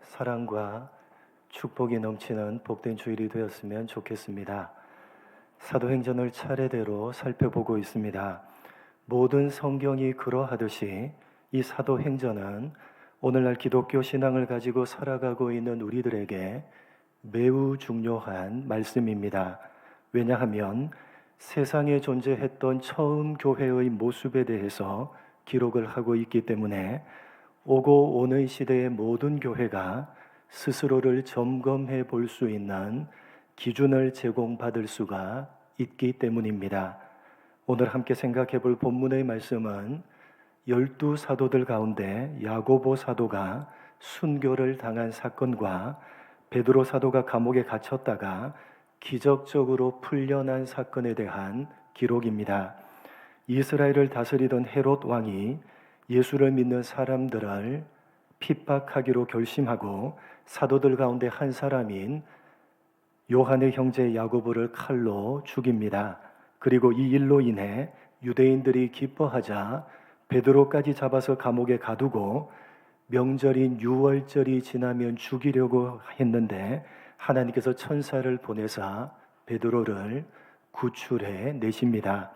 사랑과 축복이 넘치는 복된 주일이 되었으면 좋겠습니다. 사도행전을 차례대로 살펴보고 있습니다. 모든 성경이 그러하듯이 이 사도행전은 오늘날 기독교 신앙을 가지고 살아가고 있는 우리들에게 매우 중요한 말씀입니다. 왜냐하면 세상에 존재했던 처음 교회의 모습에 대해서 기록을 하고 있기 때문에 오고 오는 시대의 모든 교회가 스스로를 점검해 볼 수 있는 기준을 제공받을 수가 있기 때문입니다. 오늘 함께 생각해 볼 본문의 말씀은 12사도들 가운데 야고보 사도가 순교를 당한 사건과 베드로 사도가 감옥에 갇혔다가 기적적으로 풀려난 사건에 대한 기록입니다. 이스라엘을 다스리던 헤롯 왕이 예수를 믿는 사람들을 핍박하기로 결심하고 사도들 가운데 한 사람인 요한의 형제 야고보를 칼로 죽입니다. 그리고 이 일로 인해 유대인들이 기뻐하자 베드로까지 잡아서 감옥에 가두고 명절인 유월절이 지나면 죽이려고 했는데 하나님께서 천사를 보내사 베드로를 구출해 내십니다.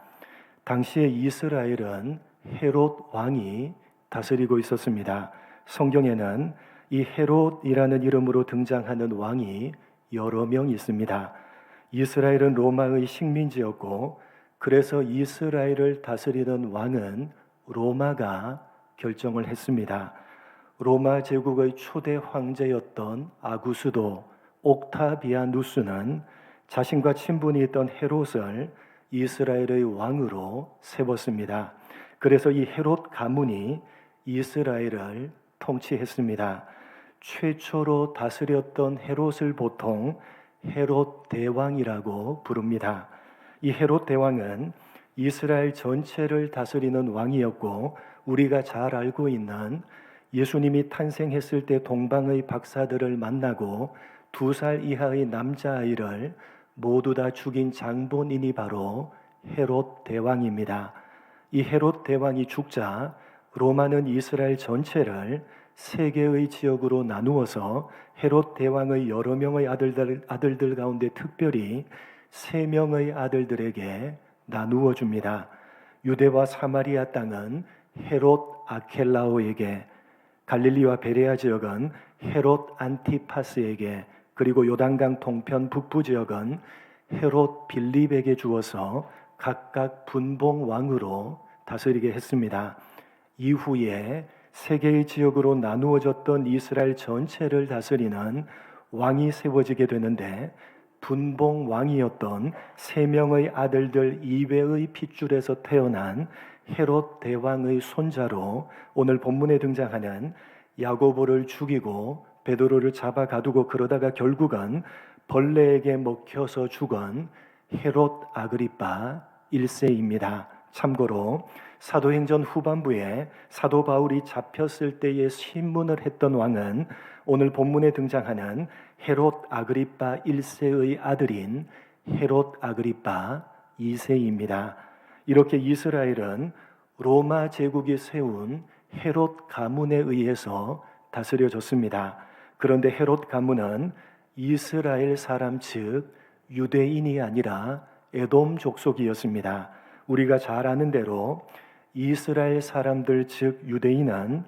당시에 이스라엘은 헤롯 왕이 다스리고 있었습니다. 성경에는 이 헤롯이라는 이름으로 등장하는 왕이 여러 명 있습니다. 이스라엘은 로마의 식민지였고 그래서 이스라엘을 다스리는 왕은 로마가 결정을 했습니다. 로마 제국의 초대 황제였던 아구스도 옥타비아누스는 자신과 친분이 있던 헤롯을 이스라엘의 왕으로 세웠습니다. 그래서 이 헤롯 가문이 이스라엘을 통치했습니다. 최초로 다스렸던 헤롯을 보통 헤롯 대왕이라고 부릅니다. 이 헤롯 대왕은 이스라엘 전체를 다스리는 왕이었고 우리가 잘 알고 있는 예수님이 탄생했을 때 동방의 박사들을 만나고 2살 이하의 남자아이를 모두 다 죽인 장본인이 바로 헤롯 대왕입니다. 이 헤롯 대왕이 죽자 로마는 이스라엘 전체를 3개의 지역으로 나누어서 헤롯 대왕의 여러 명의 아들들 가운데 특별히 3명의 아들들에게 나누어 줍니다. 유대와 사마리아 땅은 헤롯 아켈라오에게, 갈릴리와 베레아 지역은 헤롯 안티파스에게, 그리고 요단강 동편 북부 지역은 헤롯 빌립에게 주어서 각각 분봉 왕으로 다스리게 했습니다. 이후에 3개의 지역으로 나누어졌던 이스라엘 전체를 다스리는 왕이 세워지게 되는데 분봉 왕이었던 3명의 아들들 이외의 핏줄에서 태어난 헤롯 대왕의 손자로 오늘 본문에 등장하는 야고보를 죽이고 베드로를 잡아 가두고 그러다가 결국은 벌레에게 먹혀서 죽은 헤롯 아그리파 1세입니다. 참고로 사도행전 후반부에 사도 바울이 잡혔을 때에 신문을 했던 왕은 오늘 본문에 등장하는 헤롯 아그리파 1세의 아들인 헤롯 아그리파 2세입니다. 이렇게 이스라엘은 로마 제국이 세운 헤롯 가문에 의해서 다스려졌습니다. 그런데 헤롯 가문은 이스라엘 사람 즉 유대인이 아니라 에돔 족속이었습니다. 우리가 잘 아는 대로 이스라엘 사람들 즉 유대인은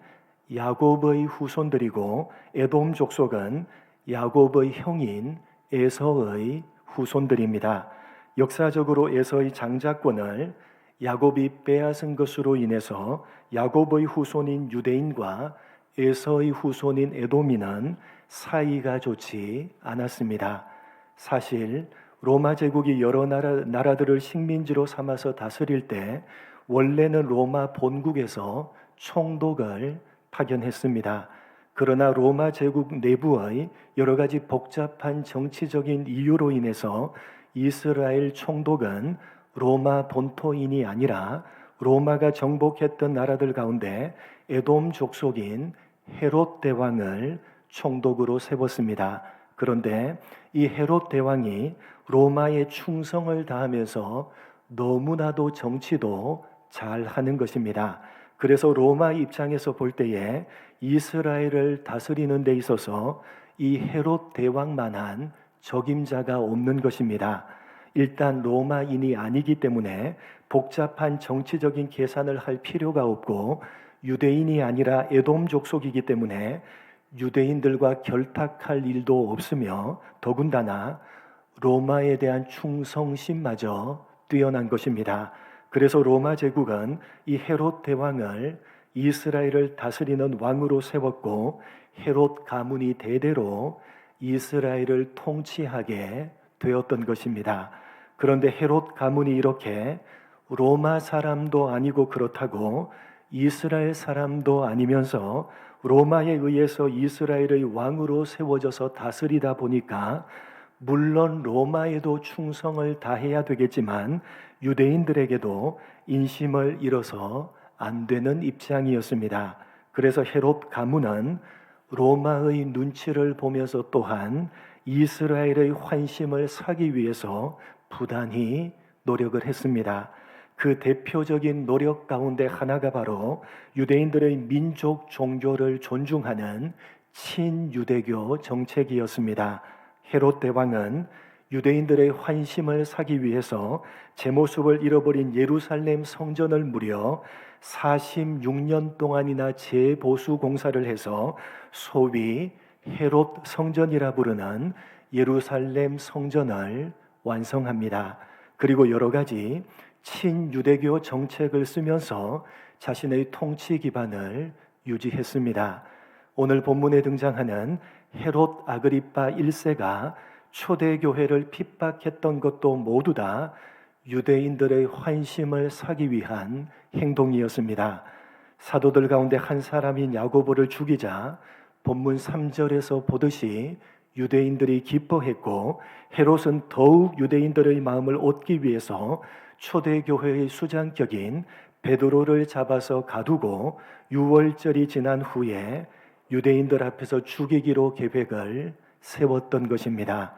야곱의 후손들이고 에돔 족속은 야곱의 형인 에서의 후손들입니다. 역사적으로 에서의 장자권을 야곱이 빼앗은 것으로 인해서 야곱의 후손인 유대인과 에서의 후손인 에돔이는 사이가 좋지 않았습니다. 사실 로마 제국이 여러 나라들을 식민지로 삼아서 다스릴 때 원래는 로마 본국에서 총독을 파견했습니다. 그러나 로마 제국 내부의 여러 가지 복잡한 정치적인 이유로 인해서 이스라엘 총독은 로마 본토인이 아니라 로마가 정복했던 나라들 가운데 에돔 족속인 헤롯 대왕을 총독으로 세웠습니다. 그런데 이 헤롯 대왕이 로마에 충성을 다하면서 너무나도 정치도 잘 하는 것입니다. 그래서 로마 입장에서 볼 때에 이스라엘을 다스리는 데 있어서 이 헤롯 대왕만한 적임자가 없는 것입니다. 일단 로마인이 아니기 때문에 복잡한 정치적인 계산을 할 필요가 없고, 유대인이 아니라 에돔 족속이기 때문에 유대인들과 결탁할 일도 없으며, 더군다나 로마에 대한 충성심마저 뛰어난 것입니다. 그래서 로마 제국은 이 헤롯 대왕을 이스라엘을 다스리는 왕으로 세웠고, 헤롯 가문이 대대로 이스라엘을 통치하게 되었던 것입니다. 그런데 헤롯 가문이 이렇게 로마 사람도 아니고 그렇다고 이스라엘 사람도 아니면서 로마에 의해서 이스라엘의 왕으로 세워져서 다스리다 보니까, 물론 로마에도 충성을 다해야 되겠지만 유대인들에게도 인심을 잃어서 안 되는 입장이었습니다. 그래서 헤롯 가문은 로마의 눈치를 보면서 또한 이스라엘의 환심을 사기 위해서 부단히 노력을 했습니다. 그 대표적인 노력 가운데 하나가 바로 유대인들의 민족 종교를 존중하는 친유대교 정책이었습니다. 헤롯 대왕은 유대인들의 환심을 사기 위해서 제 모습을 잃어버린 예루살렘 성전을 무려 46년 동안이나 재보수 공사를 해서 소위 헤롯 성전이라 부르는 예루살렘 성전을 완성합니다. 그리고 여러 가지 친유대교 정책을 쓰면서 자신의 통치 기반을 유지했습니다. 오늘 본문에 등장하는 헤롯 아그리파 1세가 초대교회를 핍박했던 것도 모두 다 유대인들의 환심을 사기 위한 행동이었습니다. 사도들 가운데 한 사람인 야고보를 죽이자 본문 3절에서 보듯이 유대인들이 기뻐했고, 헤롯은 더욱 유대인들의 마음을 얻기 위해서 초대교회의 수장격인 베드로를 잡아서 가두고 6월절이 지난 후에 유대인들 앞에서 죽이기로 계획을 세웠던 것입니다.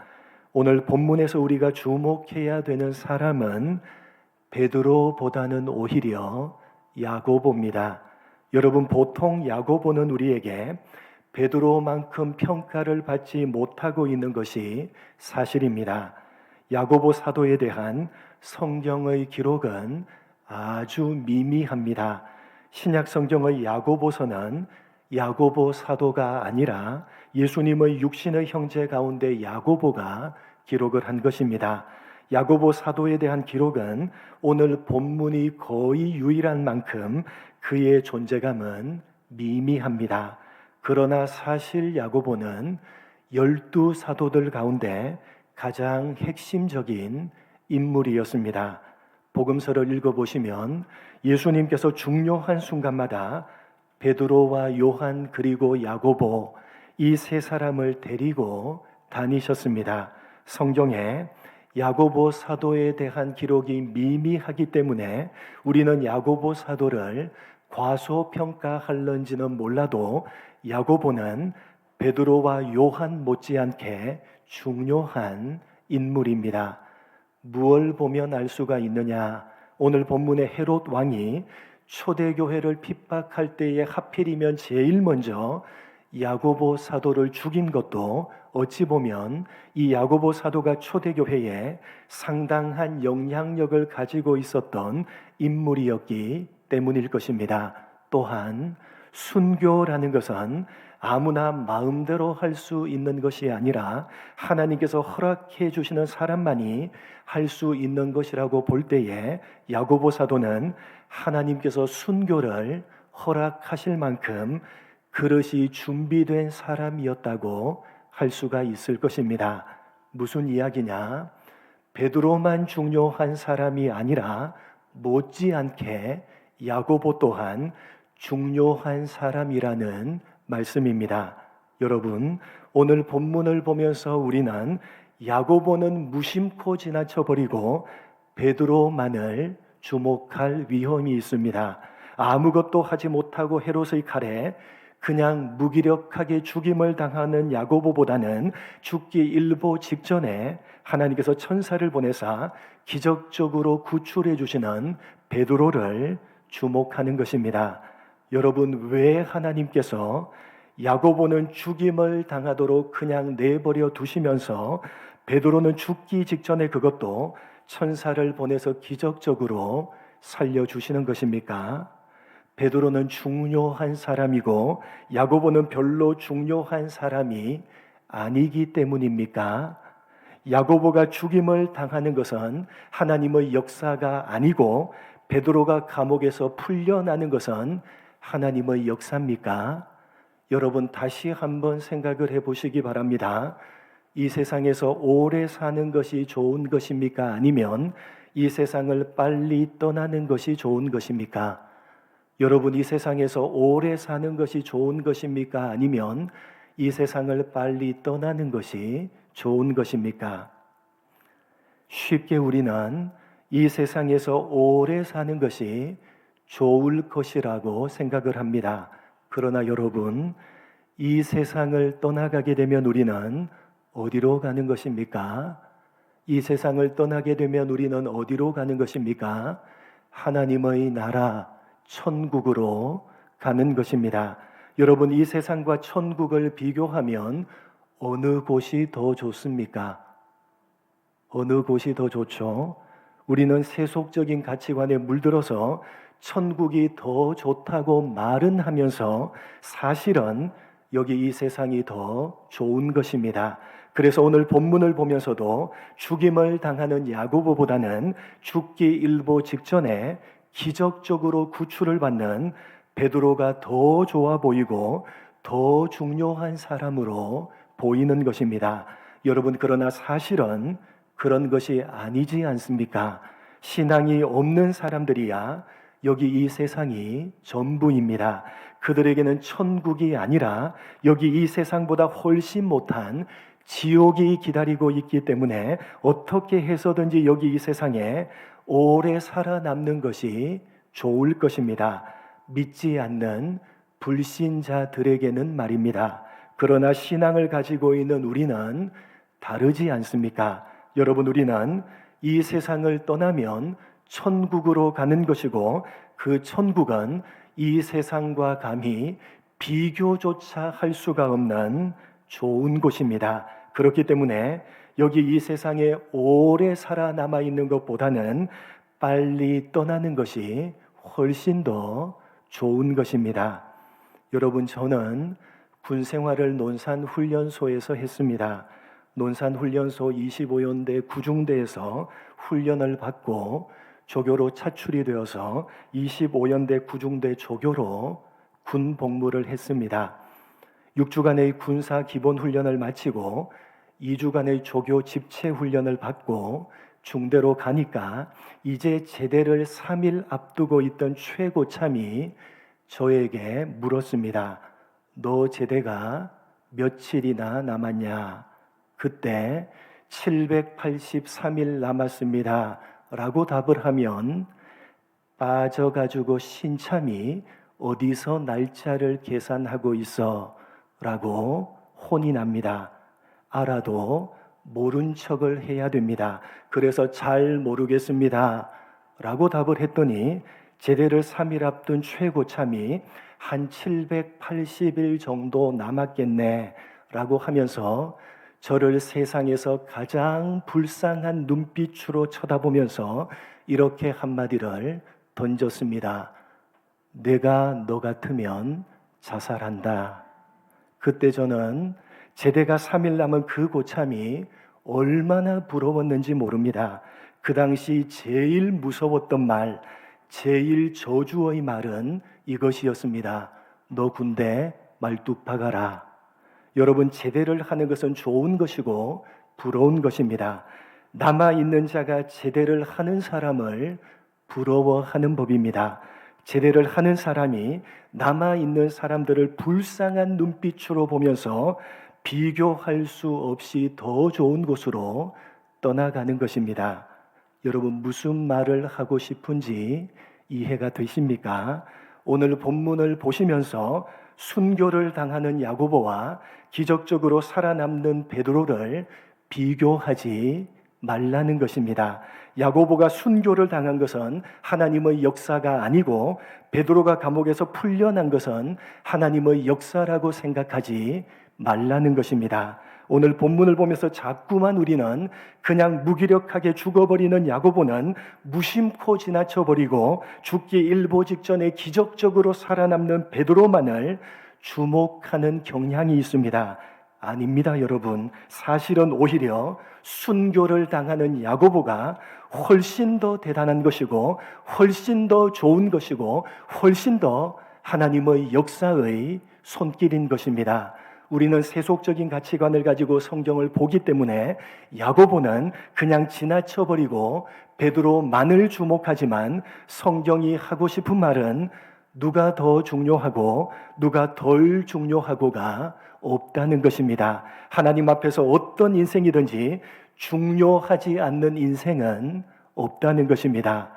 오늘 본문에서 우리가 주목해야 되는 사람은 베드로보다는 오히려 야고보입니다. 여러분, 보통 야고보는 우리에게 베드로만큼 평가를 받지 못하고 있는 것이 사실입니다. 야고보 사도에 대한 성경의 기록은 아주 미미합니다. 신약 성경의 야고보서는 야고보 사도가 아니라 예수님의 육신의 형제 가운데 야고보가 기록을 한 것입니다. 야고보 사도에 대한 기록은 오늘 본문이 거의 유일한 만큼 그의 존재감은 미미합니다. 그러나 사실 야고보는 12사도들 가운데 가장 핵심적인 인물이었습니다. 복음서를 읽어보시면 예수님께서 중요한 순간마다 베드로와 요한 그리고 야고보, 이 세 사람을 데리고 다니셨습니다. 성경에 야고보 사도에 대한 기록이 미미하기 때문에 우리는 야고보 사도를 과소평가할런지는 몰라도 야고보는 베드로와 요한 못지않게 중요한 인물입니다. 무엇을 보면 알 수가 있느냐? 오늘 본문의 헤롯 왕이 초대교회를 핍박할 때에 하필이면 제일 먼저 야고보 사도를 죽인 것도 어찌 보면 이 야고보 사도가 초대교회에 상당한 영향력을 가지고 있었던 인물이었기 때문일 것입니다. 또한 순교라는 것은 아무나 마음대로 할 수 있는 것이 아니라 하나님께서 허락해 주시는 사람만이 할 수 있는 것이라고 볼 때에 야고보 사도는 하나님께서 순교를 허락하실 만큼 그릇이 준비된 사람이었다고 할 수가 있을 것입니다. 무슨 이야기냐? 베드로만 중요한 사람이 아니라 못지않게 야고보 또한 중요한 사람이라는 말씀입니다. 여러분, 오늘 본문을 보면서 우리는 야고보는 무심코 지나쳐버리고 베드로만을 주목할 위험이 있습니다. 아무것도 하지 못하고 헤롯의 칼에 그냥 무기력하게 죽임을 당하는 야고보보다는 죽기 일보 직전에 하나님께서 천사를 보내사 기적적으로 구출해 주시는 베드로를 주목하는 것입니다. 여러분, 왜 하나님께서 야고보는 죽임을 당하도록 그냥 내버려 두시면서 베드로는 죽기 직전에 그것도 천사를 보내서 기적적으로 살려주시는 것입니까? 베드로는 중요한 사람이고 야고보는 별로 중요한 사람이 아니기 때문입니까? 야고보가 죽임을 당하는 것은 하나님의 역사가 아니고 베드로가 감옥에서 풀려나는 것은 하나님의 역사입니까? 여러분, 다시 한번 생각을 해보시기 바랍니다. 이 세상에서 오래 사는 것이 좋은 것입니까? 아니면 이 세상을 빨리 떠나는 것이 좋은 것입니까? 여러분, 이 세상에서 오래 사는 것이 좋은 것입니까? 아니면 이 세상을 빨리 떠나는 것이 좋은 것입니까? 쉽게 우리는 이 세상에서 오래 사는 것이 좋을 것이라고 생각을 합니다. 그러나 여러분, 이 세상을 떠나가게 되면 우리는 어디로 가는 것입니까? 이 세상을 떠나게 되면 우리는 어디로 가는 것입니까? 하나님의 나라, 천국으로 가는 것입니다. 여러분, 이 세상과 천국을 비교하면 어느 곳이 더 좋습니까? 어느 곳이 더 좋죠? 우리는 세속적인 가치관에 물들어서 천국이 더 좋다고 말은 하면서 사실은 여기 이 세상이 더 좋은 것입니다. 그래서 오늘 본문을 보면서도 죽임을 당하는 야고보보다는 죽기 일보 직전에 기적적으로 구출을 받는 베드로가 더 좋아 보이고 더 중요한 사람으로 보이는 것입니다. 여러분, 그러나 사실은 그런 것이 아니지 않습니까? 신앙이 없는 사람들이야 여기 이 세상이 전부입니다. 그들에게는 천국이 아니라 여기 이 세상보다 훨씬 못한 지옥이 기다리고 있기 때문에 어떻게 해서든지 여기 이 세상에 오래 살아남는 것이 좋을 것입니다. 믿지 않는 불신자들에게는 말입니다. 그러나 신앙을 가지고 있는 우리는 다르지 않습니까? 여러분, 우리는 이 세상을 떠나면 천국으로 가는 것이고 그 천국은 이 세상과 감히 비교조차 할 수가 없는 좋은 곳입니다. 그렇기 때문에 여기 이 세상에 오래 살아남아 있는 것보다는 빨리 떠나는 것이 훨씬 더 좋은 것입니다. 여러분, 저는 군 생활을 논산훈련소에서 했습니다. 논산훈련소 25연대 구중대에서 훈련을 받고 조교로 차출이 되어서 25연대 구중대 조교로 군 복무를 했습니다. 6주간의 군사 기본 훈련을 마치고 2주간의 조교 집체 훈련을 받고 중대로 가니까 이제 제대를 3일 앞두고 있던 최고참이 저에게 물었습니다. 너 제대가 며칠이나 남았냐? 그때 783일 남았습니다 라고 답을 하면 빠져가지고 신참이 어디서 날짜를 계산하고 있어 라고 혼이 납니다. 알아도 모른 척을 해야 됩니다. 그래서 잘 모르겠습니다 라고 답을 했더니 제대를 3일 앞둔 최고참이 한 780일 정도 남았겠네 라고 하면서 저를 세상에서 가장 불쌍한 눈빛으로 쳐다보면서 이렇게 한마디를 던졌습니다. 내가 너 같으면 자살한다. 그때 저는 제대가 3일 남은 그 고참이 얼마나 부러웠는지 모릅니다. 그 당시 제일 무서웠던 말, 제일 저주의 말은 이것이었습니다. 너 군대 말뚝 박아라. 여러분, 제대를 하는 것은 좋은 것이고 부러운 것입니다. 남아있는 자가 제대를 하는 사람을 부러워하는 법입니다. 제대를 하는 사람이 남아있는 사람들을 불쌍한 눈빛으로 보면서 비교할 수 없이 더 좋은 곳으로 떠나가는 것입니다. 여러분, 무슨 말을 하고 싶은지 이해가 되십니까? 오늘 본문을 보시면서 순교를 당하는 야고보와 기적적으로 살아남는 베드로를 비교하지 말라는 것입니다. 야고보가 순교를 당한 것은 하나님의 역사가 아니고 베드로가 감옥에서 풀려난 것은 하나님의 역사라고 생각하지 말라는 것입니다. 오늘 본문을 보면서 자꾸만 우리는 그냥 무기력하게 죽어버리는 야고보는 무심코 지나쳐버리고 죽기 일보 직전에 기적적으로 살아남는 베드로만을 주목하는 경향이 있습니다. 아닙니다, 여러분. 사실은 오히려 순교를 당하는 야고보가 훨씬 더 대단한 것이고 훨씬 더 좋은 것이고 훨씬 더 하나님의 역사의 손길인 것입니다. 우리는 세속적인 가치관을 가지고 성경을 보기 때문에 야고보는 그냥 지나쳐버리고 베드로만을 주목하지만 성경이 하고 싶은 말은 누가 더 중요하고 누가 덜 중요하고가 없다는 것입니다. 하나님 앞에서 어떤 인생이든지 중요하지 않는 인생은 없다는 것입니다.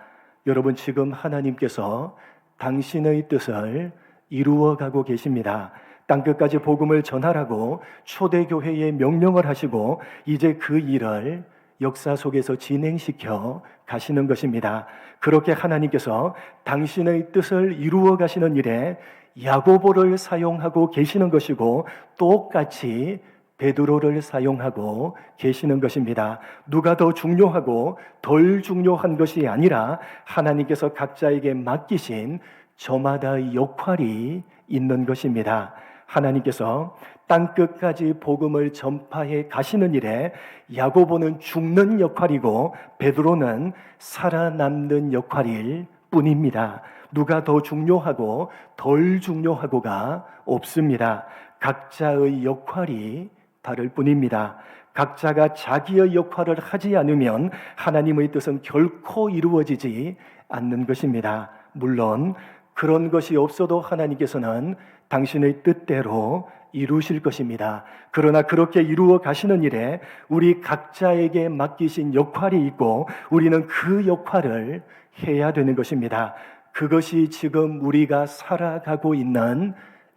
여러분, 지금 하나님께서 당신의 뜻을 이루어가고 계십니다. 땅끝까지 복음을 전하라고 초대교회에 명령을 하시고 이제 그 일을 역사 속에서 진행시켜 가시는 것입니다. 그렇게 하나님께서 당신의 뜻을 이루어 가시는 일에 야고보를 사용하고 계시는 것이고 똑같이 베드로를 사용하고 계시는 것입니다. 누가 더 중요하고 덜 중요한 것이 아니라 하나님께서 각자에게 맡기신 저마다의 역할이 있는 것입니다. 하나님께서 땅끝까지 복음을 전파해 가시는 일에 야고보는 죽는 역할이고 베드로는 살아남는 역할일 뿐입니다. 누가 더 중요하고 덜 중요하고가 없습니다. 각자의 역할이 다를 뿐입니다. 각자가 자기의 역할을 하지 않으면 하나님의 뜻은 결코 이루어지지 않는 것입니다. 물론 그런 것이 없어도 하나님께서는 당신의 뜻대로 이루실 것입니다. 그러나 그렇게 이루어 가시는 일에 우리 각자에게 맡기신 역할이 있고 우리는 그 역할을 해야 되는 것입니다. 그것이 지금 우리가 살아가고 있는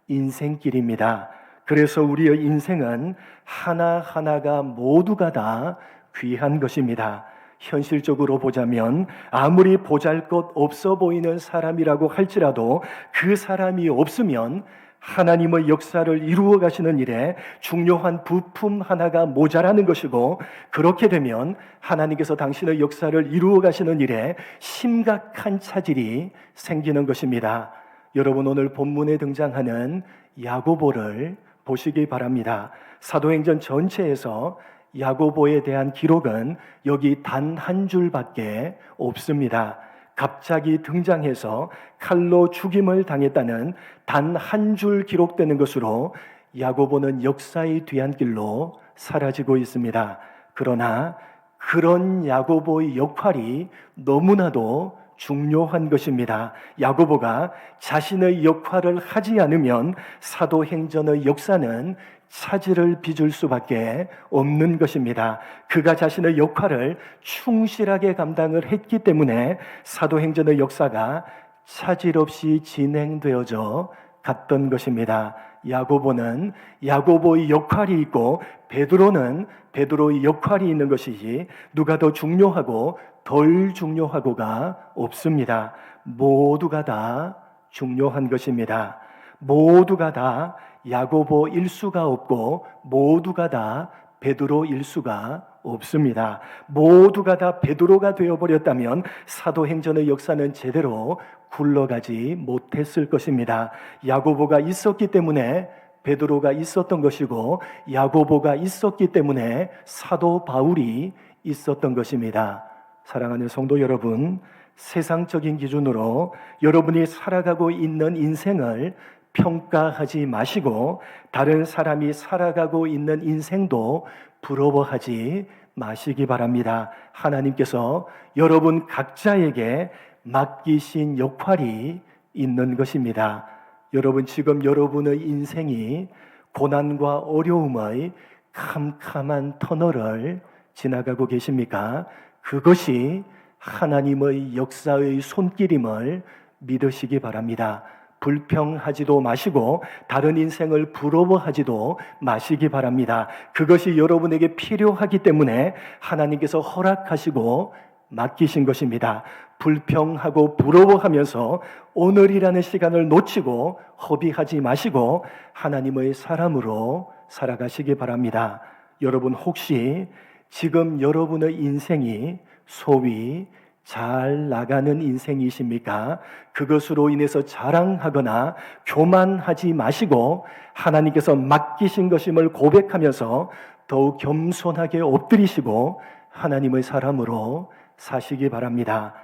인생길입니다. 그래서 우리의 인생은 하나하나가 모두가 다 귀한 것입니다. 현실적으로 보자면 아무리 보잘것 없어 보이는 사람이라고 할지라도 그 사람이 없으면 하나님의 역사를 이루어 가시는 일에 중요한 부품 하나가 모자라는 것이고 그렇게 되면 하나님께서 당신의 역사를 이루어 가시는 일에 심각한 차질이 생기는 것입니다. 여러분, 오늘 본문에 등장하는 야고보를 보시기 바랍니다. 사도행전 전체에서 야고보에 대한 기록은 여기 단 한 줄밖에 없습니다. 갑자기 등장해서 칼로 죽임을 당했다는 단 한 줄 기록되는 것으로 야고보는 역사의 뒤안길로 사라지고 있습니다. 그러나 그런 야고보의 역할이 너무나도 중요한 것입니다. 야고보가 자신의 역할을 하지 않으면 사도행전의 역사는 차질을 빚을 수밖에 없는 것입니다. 그가 자신의 역할을 충실하게 감당을 했기 때문에 사도행전의 역사가 차질 없이 진행되어져 갔던 것입니다. 야고보는 야고보의 역할이 있고 베드로는 베드로의 역할이 있는 것이지 누가 더 중요하고 덜 중요하고가 없습니다. 모두가 다 중요한 것입니다. 모두가 다 야고보 일수가 없고 모두가 다 베드로 일수가 없습니다. 모두가 다 베드로가 되어버렸다면 사도행전의 역사는 제대로 굴러가지 못했을 것입니다. 야고보가 있었기 때문에 베드로가 있었던 것이고 야고보가 있었기 때문에 사도 바울이 있었던 것입니다. 사랑하는 성도 여러분, 세상적인 기준으로 여러분이 살아가고 있는 인생을 평가하지 마시고 다른 사람이 살아가고 있는 인생도 부러워하지 마시기 바랍니다. 하나님께서 여러분 각자에게 맡기신 역할이 있는 것입니다. 여러분, 지금 여러분의 인생이 고난과 어려움의 캄캄한 터널을 지나가고 계십니까? 그것이 하나님의 역사의 손길임을 믿으시기 바랍니다. 불평하지도 마시고 다른 인생을 부러워하지도 마시기 바랍니다. 그것이 여러분에게 필요하기 때문에 하나님께서 허락하시고 맡기신 것입니다. 불평하고 부러워하면서 오늘이라는 시간을 놓치고 허비하지 마시고 하나님의 사람으로 살아가시기 바랍니다. 여러분 혹시 지금 여러분의 인생이 소위 잘 나가는 인생이십니까? 그것으로 인해서 자랑하거나 교만하지 마시고 하나님께서 맡기신 것임을 고백하면서 더욱 겸손하게 엎드리시고 하나님의 사람으로 사시기 바랍니다.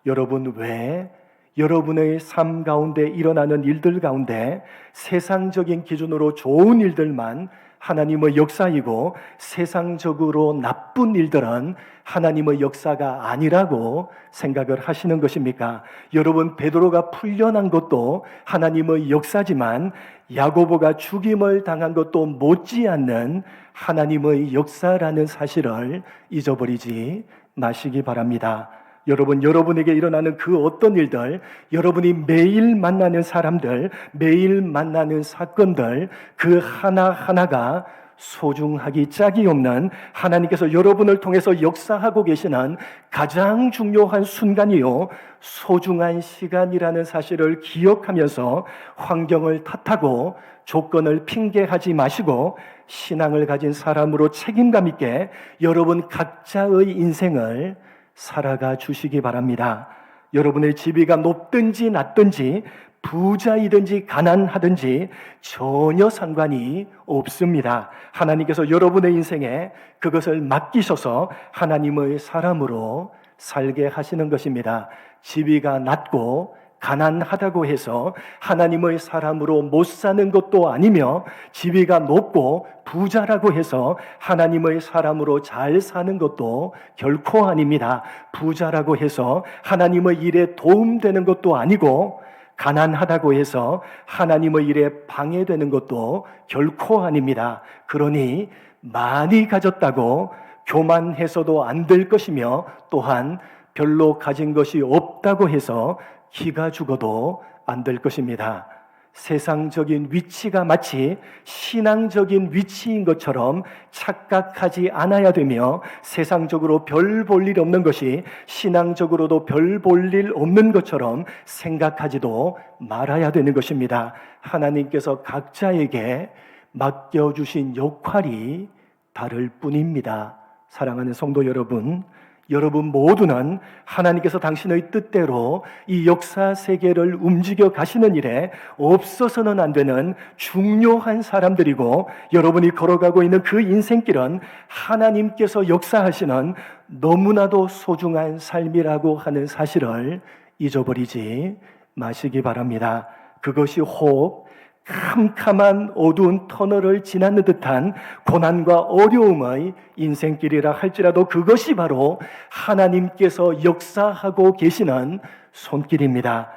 여러분 왜 여러분의 삶 가운데 일어나는 일들 가운데 세상적인 기준으로 좋은 일들만 하나님의 역사이고 세상적으로 나쁜 일들은 하나님의 역사가 아니라고 생각을 하시는 것입니까? 여러분 베드로가 풀려난 것도 하나님의 역사지만 야고보가 죽임을 당한 것도 못지않는 하나님의 역사라는 사실을 잊어버리지 마시기 바랍니다. 여러분, 여러분에게 일어나는 그 어떤 일들, 여러분이 매일 만나는 사람들, 매일 만나는 사건들, 그 하나하나가 소중하기 짝이 없는 하나님께서 여러분을 통해서 역사하고 계시는 가장 중요한 순간이요, 소중한 시간이라는 사실을 기억하면서 환경을 탓하고 조건을 핑계하지 마시고 신앙을 가진 사람으로 책임감 있게 여러분 각자의 인생을 살아가 주시기 바랍니다. 여러분의 지위가 높든지 낮든지 부자이든지 가난하든지 전혀 상관이 없습니다. 하나님께서 여러분의 인생에 그것을 맡기셔서 하나님의 사람으로 살게 하시는 것입니다. 지위가 낮고 가난하다고 해서 하나님의 사람으로 못 사는 것도 아니며 지위가 높고 부자라고 해서 하나님의 사람으로 잘 사는 것도 결코 아닙니다. 부자라고 해서 하나님의 일에 도움되는 것도 아니고 가난하다고 해서 하나님의 일에 방해되는 것도 결코 아닙니다. 그러니 많이 가졌다고 교만해서도 안 될 것이며 또한 별로 가진 것이 없다고 해서 기가 죽어도 안 될 것입니다. 세상적인 위치가 마치 신앙적인 위치인 것처럼 착각하지 않아야 되며 세상적으로 별 볼 일 없는 것이 신앙적으로도 별 볼 일 없는 것처럼 생각하지도 말아야 되는 것입니다. 하나님께서 각자에게 맡겨주신 역할이 다를 뿐입니다. 사랑하는 성도 여러분, 여러분 모두는 하나님께서 당신의 뜻대로 이 역사 세계를 움직여 가시는 일에 없어서는 안 되는 중요한 사람들이고 여러분이 걸어가고 있는 그 인생길은 하나님께서 역사하시는 너무나도 소중한 삶이라고 하는 사실을 잊어버리지 마시기 바랍니다. 그것이 혹 캄캄한 어두운 터널을 지나는 듯한 고난과 어려움의 인생길이라 할지라도 그것이 바로 하나님께서 역사하고 계시는 손길입니다.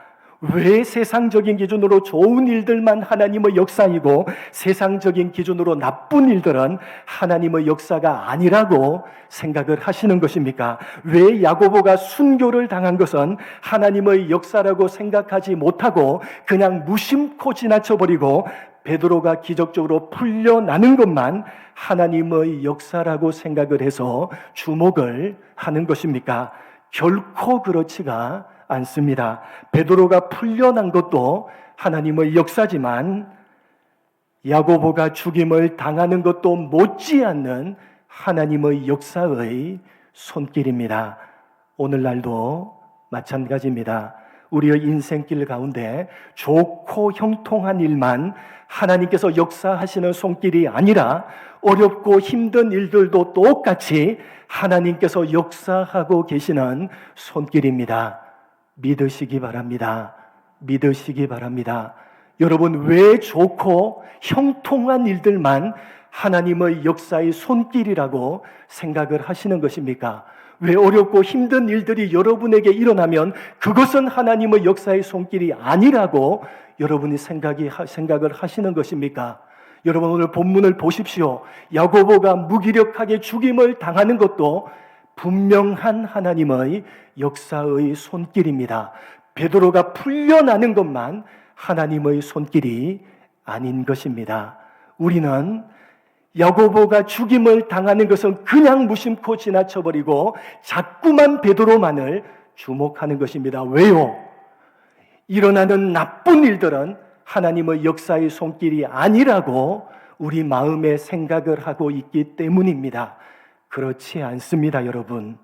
왜 세상적인 기준으로 좋은 일들만 하나님의 역사이고 세상적인 기준으로 나쁜 일들은 하나님의 역사가 아니라고 생각을 하시는 것입니까? 왜 야고보가 순교를 당한 것은 하나님의 역사라고 생각하지 못하고 그냥 무심코 지나쳐버리고 베드로가 기적적으로 풀려나는 것만 하나님의 역사라고 생각을 해서 주목을 하는 것입니까? 결코 그렇지가 않습니다. 베드로가 풀려난 것도 하나님의 역사지만 야고보가 죽임을 당하는 것도 못지않는 하나님의 역사의 손길입니다. 오늘날도 마찬가지입니다. 우리의 인생길 가운데 좋고 형통한 일만 하나님께서 역사하시는 손길이 아니라 어렵고 힘든 일들도 똑같이 하나님께서 역사하고 계시는 손길입니다. 믿으시기 바랍니다. 믿으시기 바랍니다. 여러분 왜 좋고 형통한 일들만 하나님의 역사의 손길이라고 생각을 하시는 것입니까? 왜 어렵고 힘든 일들이 여러분에게 일어나면 그것은 하나님의 역사의 손길이 아니라고 여러분이 생각을 하시는 것입니까? 여러분 오늘 본문을 보십시오. 야고보가 무기력하게 죽임을 당하는 것도 분명한 하나님의 역사의 손길입니다. 베드로가 풀려나는 것만 하나님의 손길이 아닌 것입니다. 우리는 야고보가 죽임을 당하는 것은 그냥 무심코 지나쳐버리고 자꾸만 베드로만을 주목하는 것입니다. 왜요? 일어나는 나쁜 일들은 하나님의 역사의 손길이 아니라고 우리 마음에 생각을 하고 있기 때문입니다. 그렇지 않습니다, 여러분.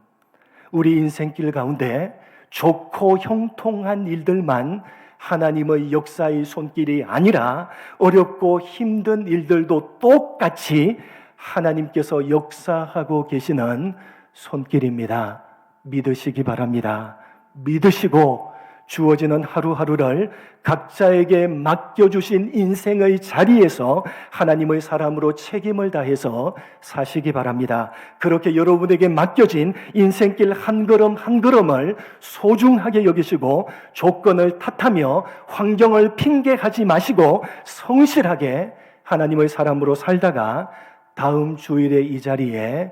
우리 인생길 가운데 좋고 형통한 일들만 하나님의 역사의 손길이 아니라 어렵고 힘든 일들도 똑같이 하나님께서 역사하고 계시는 손길입니다. 믿으시기 바랍니다. 믿으시고 주어지는 하루하루를 각자에게 맡겨주신 인생의 자리에서 하나님의 사람으로 책임을 다해서 사시기 바랍니다. 그렇게 여러분에게 맡겨진 인생길 한 걸음 한 걸음을 소중하게 여기시고 조건을 탓하며 환경을 핑계하지 마시고 성실하게 하나님의 사람으로 살다가 다음 주일에 이 자리에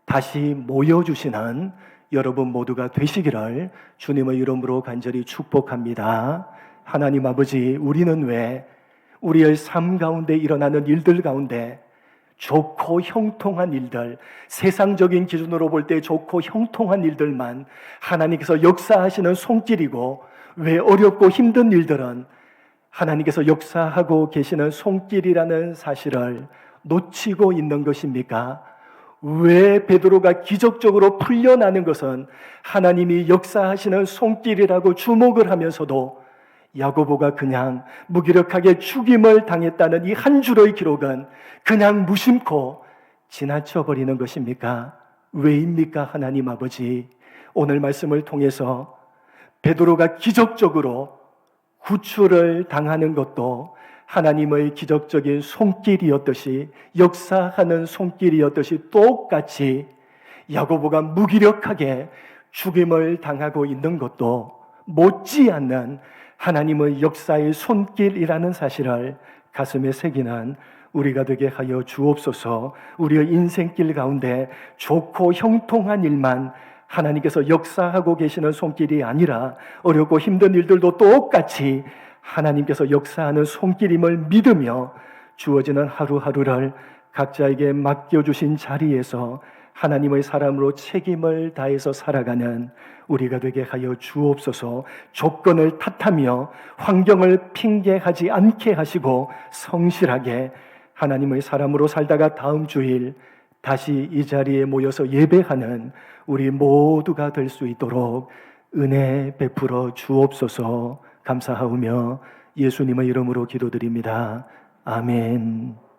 다시 모여주시는 여러분 모두가 되시기를 주님의 이름으로 간절히 축복합니다. 하나님 아버지, 우리는 왜 우리의 삶 가운데 일어나는 일들 가운데 좋고 형통한 일들, 세상적인 기준으로 볼 때 좋고 형통한 일들만 하나님께서 역사하시는 손길이고, 왜 어렵고 힘든 일들은 하나님께서 역사하고 계시는 손길이라는 사실을 놓치고 있는 것입니까? 왜 베드로가 기적적으로 풀려나는 것은 하나님이 역사하시는 손길이라고 주목을 하면서도 야고보가 그냥 무기력하게 죽임을 당했다는 이 한 줄의 기록은 그냥 무심코 지나쳐버리는 것입니까? 왜입니까? 하나님 아버지, 오늘 말씀을 통해서 베드로가 기적적으로 구출을 당하는 것도 하나님의 기적적인 손길이었듯이, 역사하는 손길이었듯이 똑같이 야고보가 무기력하게 죽임을 당하고 있는 것도 못지않는 하나님의 역사의 손길이라는 사실을 가슴에 새기는 우리가 되게 하여 주옵소서. 우리의 인생길 가운데 좋고 형통한 일만 하나님께서 역사하고 계시는 손길이 아니라 어렵고 힘든 일들도 똑같이 하나님께서 역사하는 손길임을 믿으며 주어지는 하루하루를 각자에게 맡겨주신 자리에서 하나님의 사람으로 책임을 다해서 살아가는 우리가 되게 하여 주옵소서. 조건을 탓하며 환경을 핑계하지 않게 하시고 성실하게 하나님의 사람으로 살다가 다음 주일 다시 이 자리에 모여서 예배하는 우리 모두가 될 수 있도록 은혜 베풀어 주옵소서. 감사하오며 예수님의 이름으로 기도드립니다. 아멘.